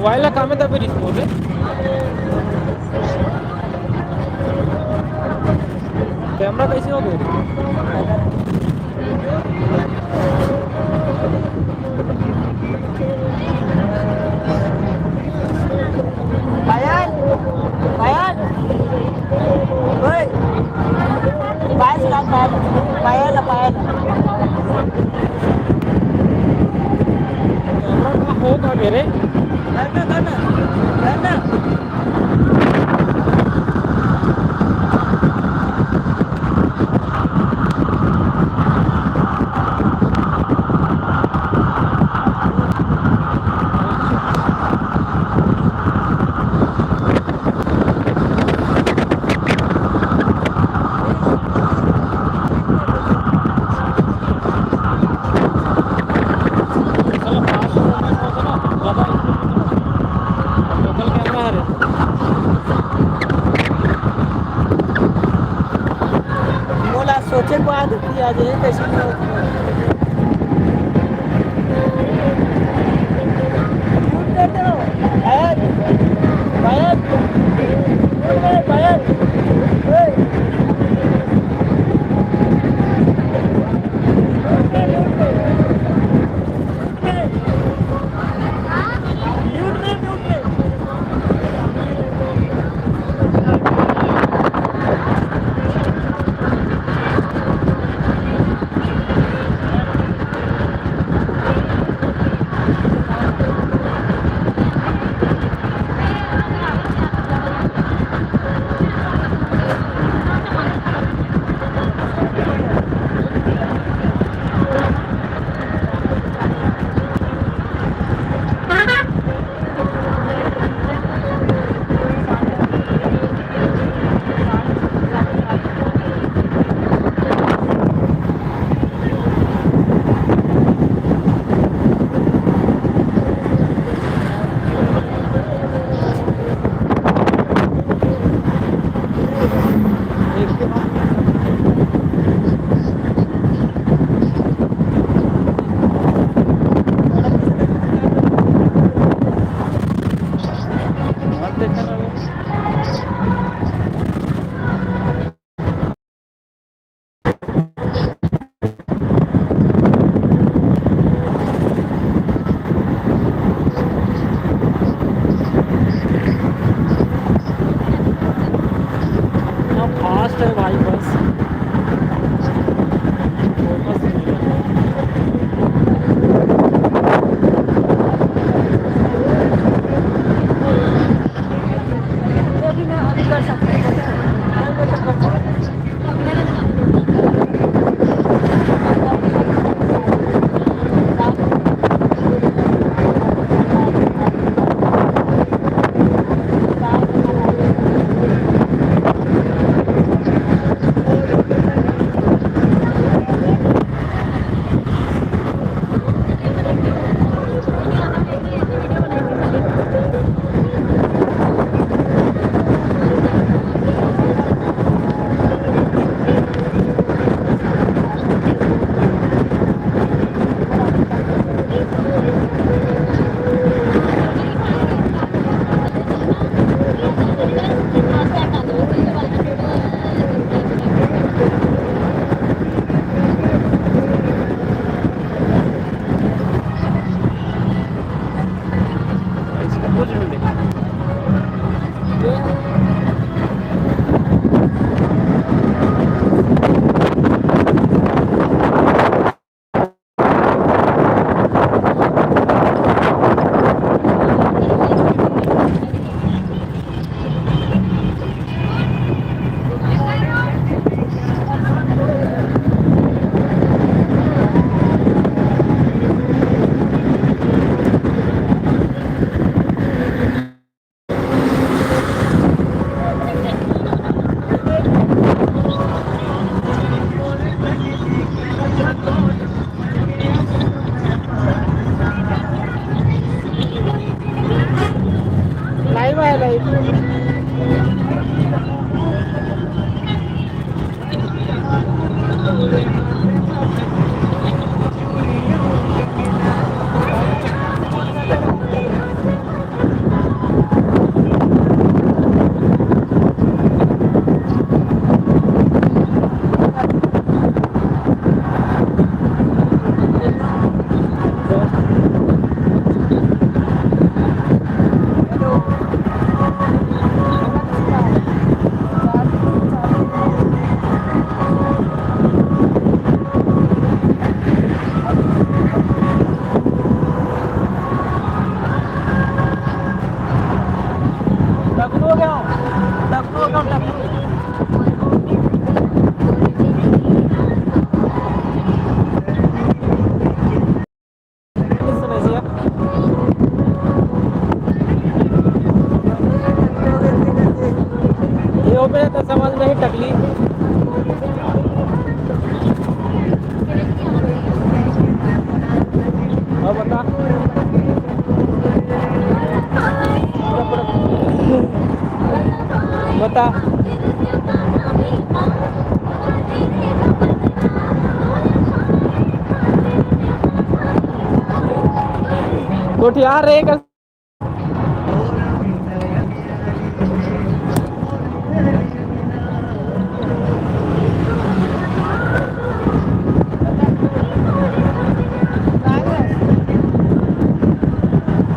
Mobile ला काम दाबे रिस्पॉन्स कैमरा कैसे हो गए Bayan, bayan, woi, bayan sekarang bayan, bayan lah bayan. Camera कहाँ होगा मेरे Mana, mana, mana. चलो पास हो जाने को ना ज़्यादा लोकल कैमरा है रे Mula सोचे को आज किया जाए कैसे bayan, bayan, bayan, woi. मत देखा ना वो फास्ट है भाई बस फोकस नहीं है ये भी मैं अभी कर सकती हूँ मैं वो तो कर सकती इसका कुछ भी नहीं लाइव है लाइव हो गया टकलू हो गया टकलू किस समय से ये हो गया तो समझ नहीं टकली और बता बता कोठियार रहेगा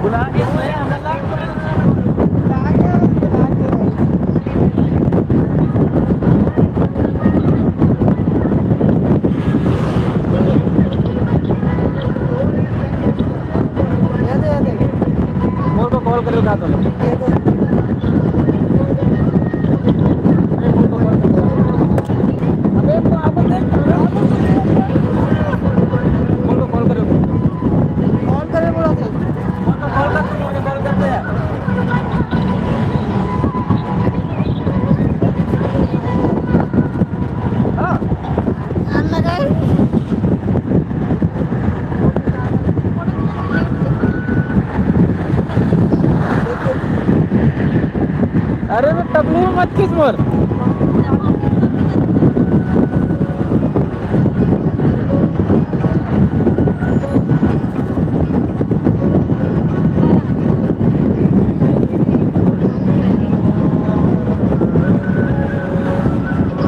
बुला के मोर को कॉल करो का तो अबे तो आप मोर को कॉल करो कौन करे बोला थे मोर को कॉल कर मुझे कॉल करते हैं हां अरे मैं टकलू में मत किस मोर